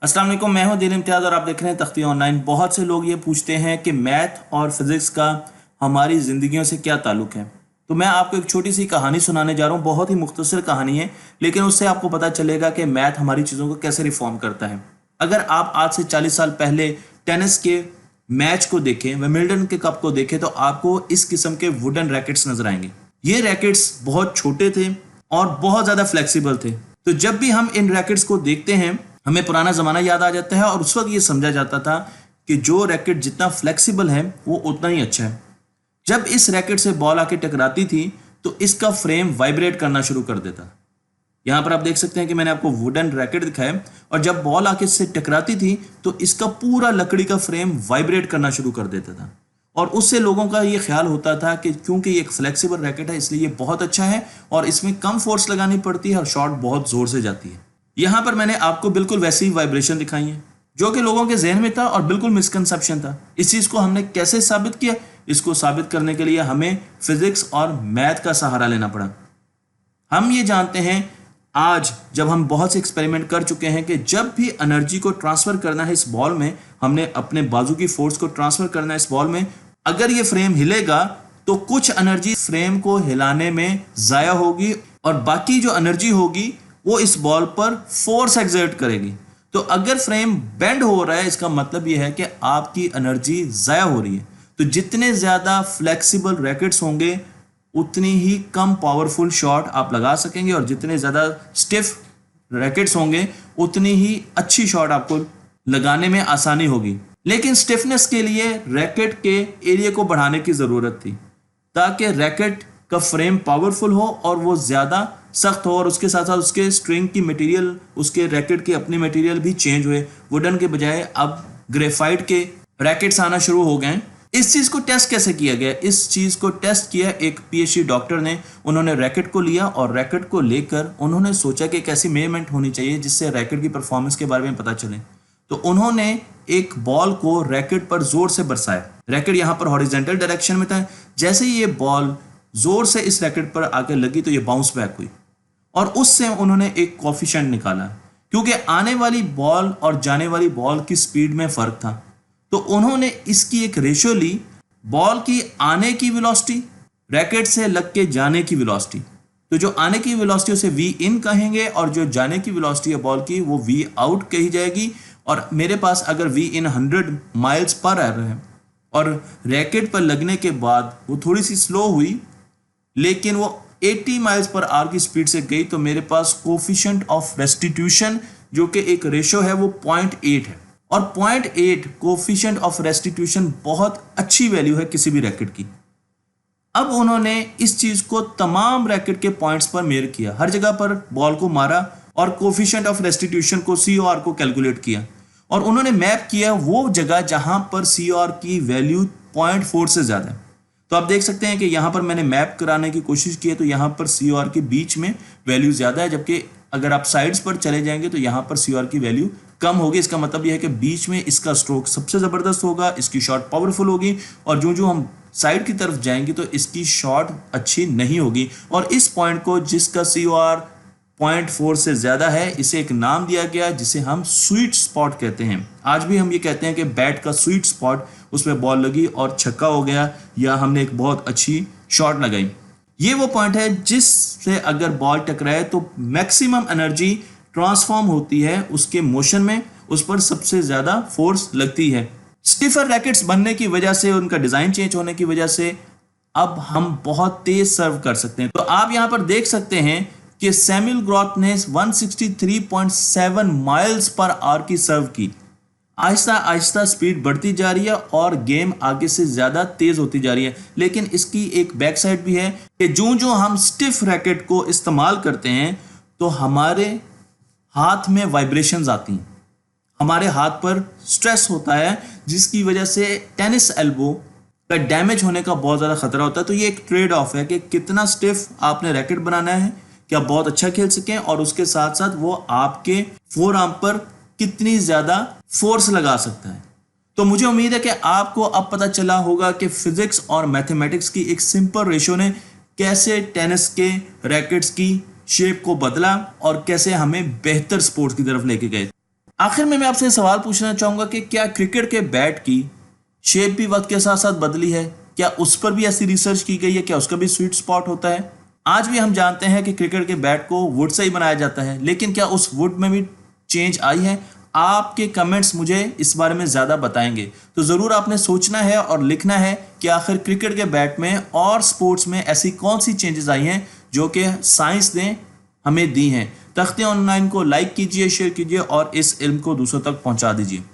अस्सलाम वालेकुम, मैं हूं दीन इम्तियाज़ और आप देख रहे हैं तख्ती ऑनलाइन। बहुत से लोग ये पूछते हैं कि मैथ और फिज़िक्स का हमारी ज़िंदगियों से क्या ताल्लुक़ है। तो मैं आपको एक छोटी सी कहानी सुनाने जा रहा हूं। बहुत ही मुख्तसर कहानी है, लेकिन उससे आपको पता चलेगा कि मैथ हमारी चीज़ों को कैसे रिफॉर्म करता है। अगर आप आज से 40 साल पहले टेनिस के मैच को देखें, विंबलडन के कप को देखें, तो आपको इस किस्म के वुडन रैकेट्स नजर आएंगे। ये रैकेट्स बहुत छोटे थे और बहुत ज़्यादा फ्लेक्सिबल थे। तो जब भी हम इन रैकेट्स को देखते हैं, हमें पुराना ज़माना याद आ जाता है और उस वक्त ये समझा जाता था कि जो रैकेट जितना फ्लेक्सिबल है वो उतना ही अच्छा है। जब इस रैकेट से बॉल आके टकराती थी तो इसका फ्रेम वाइब्रेट करना शुरू कर देता। यहाँ पर आप देख सकते हैं कि मैंने आपको वुडन रैकेट दिखाया और जब बॉल आके इससे टकराती थी तो इसका पूरा लकड़ी का फ्रेम वाइब्रेट करना शुरू कर देता था। और उससे लोगों का ये ख्याल होता था कि क्योंकि ये एक फ्लेक्सिबल रैकेट है इसलिए ये बहुत अच्छा है और इसमें कम फोर्स लगानी पड़ती है और शॉट बहुत ज़ोर से जाती है। यहाँ पर मैंने आपको बिल्कुल वैसी ही वाइब्रेशन दिखाई है जो कि लोगों के जहन में था और बिल्कुल मिसकंसेप्शन था। इस चीज़ को हमने कैसे साबित किया? इसको साबित करने के लिए हमें फिजिक्स और मैथ का सहारा लेना पड़ा। हम ये जानते हैं आज, जब हम बहुत से एक्सपेरिमेंट कर चुके हैं, कि जब भी एनर्जी को ट्रांसफर करना है इस बॉल में, हमने अपने बाजू की फोर्स को ट्रांसफर करना है इस बॉल में, अगर ये फ्रेम हिलेगा तो कुछ एनर्जी फ्रेम को हिलाने में ज़ाया होगी और बाकी जो एनर्जी होगी वो इस बॉल पर फोर्स एक्सर्ट करेगी। तो अगर फ्रेम बेंड हो रहा है, इसका मतलब यह है कि आपकी एनर्जी ज़ाया हो रही है। तो जितने ज़्यादा फ्लेक्सिबल रैकेट्स होंगे उतनी ही कम पावरफुल शॉट आप लगा सकेंगे और जितने ज़्यादा स्टिफ रैकेट्स होंगे उतनी ही अच्छी शॉट आपको लगाने में आसानी होगी। लेकिन स्टिफनेस के लिए रैकेट के एरिया को बढ़ाने की ज़रूरत थी ताकि रैकेट का फ्रेम पावरफुल हो और वो ज़्यादा सख्त हो और उसके साथ साथ उसके स्ट्रिंग की मटेरियल, उसके रैकेट की अपनी मटेरियल भी चेंज हुए। वुडन के बजाय अब ग्रेफाइट के रैकेट्स आना शुरू हो गए। इस चीज़ को टेस्ट कैसे किया गया? इस चीज़ को टेस्ट किया एक पीएचडी डॉक्टर ने। उन्होंने रैकेट को लिया और रैकेट को लेकर उन्होंने सोचा कि एक ऐसी मेजरमेंट होनी चाहिए जिससे रैकेट की परफॉर्मेंस के बारे में पता चले। तो उन्होंने एक बॉल को रैकेट पर जोर से बरसाया। रैकेट यहाँ पर हॉरिजॉन्टल डायरेक्शन में था। जैसे ही ये बॉल जोर से इस रैकेट पर आकर लगी तो ये बाउंस बैक हुई और उससे उन्होंने एक कोफिशिएंट निकाला। क्योंकि आने वाली बॉल और जाने वाली बॉल की स्पीड में फ़र्क था, तो उन्होंने इसकी एक रेशियो ली, बॉल की आने की वेलोसिटी रैकेट से लग के जाने की वेलोसिटी। तो जो आने की वेलोसिटी उसे वी इन कहेंगे और जो जाने की वेलोसिटी है बॉल की वो वी आउट कही जाएगी। और मेरे पास अगर वी इन 100 माइल्स पर आवर है और रैकेट पर लगने के बाद वो थोड़ी सी स्लो हुई लेकिन वो 80 माइल्स पर आवर की स्पीड से गई, तो मेरे पास कोफिशिएंट ऑफ रेस्टिट्यूशन जो कि एक रेशो है वो 0.8 है। और 0.8 कोफिशिएंट ऑफ रेस्टिट्यूशन बहुत अच्छी वैल्यू है किसी भी रैकेट की। अब उन्होंने इस चीज़ को तमाम रैकेट के पॉइंट्स पर मेजर किया, हर जगह पर बॉल को मारा और कोफिशिएंट ऑफ रेस्टिट्यूशन को COR को कैलकुलेट किया और उन्होंने मैप किया वो जगह जहां पर COR की वैल्यू 0.4 से ज़्यादा है। तो आप देख सकते हैं कि यहाँ पर मैंने मैप कराने की कोशिश की है तो यहाँ पर COR के बीच में वैल्यू ज़्यादा है, जबकि अगर आप साइड्स पर चले जाएंगे तो यहाँ पर COR की वैल्यू कम होगी। इसका मतलब यह है कि बीच में इसका स्ट्रोक सबसे ज़बरदस्त होगा, इसकी शॉट पावरफुल होगी और जो जो हम साइड की तरफ जाएंगे तो इसकी शॉट अच्छी नहीं होगी। और इस पॉइंट को जिसका COR 0.4 से ज़्यादा है इसे एक नाम दिया गया जिसे हम स्वीट स्पॉट कहते हैं। आज भी हम ये कहते हैं कि बैट का स्वीट स्पॉट, उसमें बॉल लगी और छक्का हो गया या हमने एक बहुत अच्छी शॉट लगाई। ये वो पॉइंट है जिससे अगर बॉल टकराए तो मैक्सिमम एनर्जी ट्रांसफॉर्म होती है उसके मोशन में, उस पर सबसे ज़्यादा फोर्स लगती है। स्टिफर रैकेट्स बनने की वजह से, उनका डिज़ाइन चेंज होने की वजह से अब हम बहुत तेज सर्व कर सकते हैं। तो आप यहाँ पर देख सकते हैं कि सैमुअल ग्रॉथ ने 163.7 माइल्स पर आवर की सर्व की। आहिस्ता आहिस्ता स्पीड बढ़ती जा रही है और गेम आगे से ज़्यादा तेज़ होती जा रही है। लेकिन इसकी एक बैक साइड भी है कि जो हम स्टिफ रैकेट को इस्तेमाल करते हैं तो हमारे हाथ में वाइब्रेशंस आती हैं, हमारे हाथ पर स्ट्रेस होता है जिसकी वजह से टेनिस एल्बो का डैमेज होने का बहुत ज़्यादा खतरा होता है। तो ये एक ट्रेड ऑफ है कि कितना स्टिफ आपने रैकेट बनाना है कि आप बहुत अच्छा खेल सकें और उसके साथ साथ वो आपके फोर आर्म पर कितनी ज़्यादा फोर्स लगा सकता है। तो मुझे उम्मीद है कि आपको अब पता चला होगा कि फिजिक्स और मैथमेटिक्स की एक सिंपल रेशो ने कैसे टेनिस के रैकेट्स की शेप को बदला और कैसे हमें बेहतर स्पोर्ट्स की तरफ लेके गए। आखिर में मैं आपसे सवाल पूछना चाहूंगा कि क्या क्रिकेट के बैट की शेप भी वक्त के साथ साथ बदली है? क्या उस पर भी ऐसी रिसर्च की गई है? क्या उसका भी स्वीट स्पॉट होता है? आज भी हम जानते हैं कि क्रिकेट के बैट को वुड से ही बनाया जाता है, लेकिन क्या उस वुड में भी चेंज आई है? आपके कमेंट्स मुझे इस बारे में ज़्यादा बताएंगे। तो ज़रूर आपने सोचना है और लिखना है कि आखिर क्रिकेट के बैट में और स्पोर्ट्स में ऐसी कौन सी चेंजेस आई हैं जो कि साइंस ने हमें दी हैं। तख्ते ऑनलाइन को लाइक कीजिए, शेयर कीजिए और इस इल्म को दूसरों तक पहुंचा दीजिए।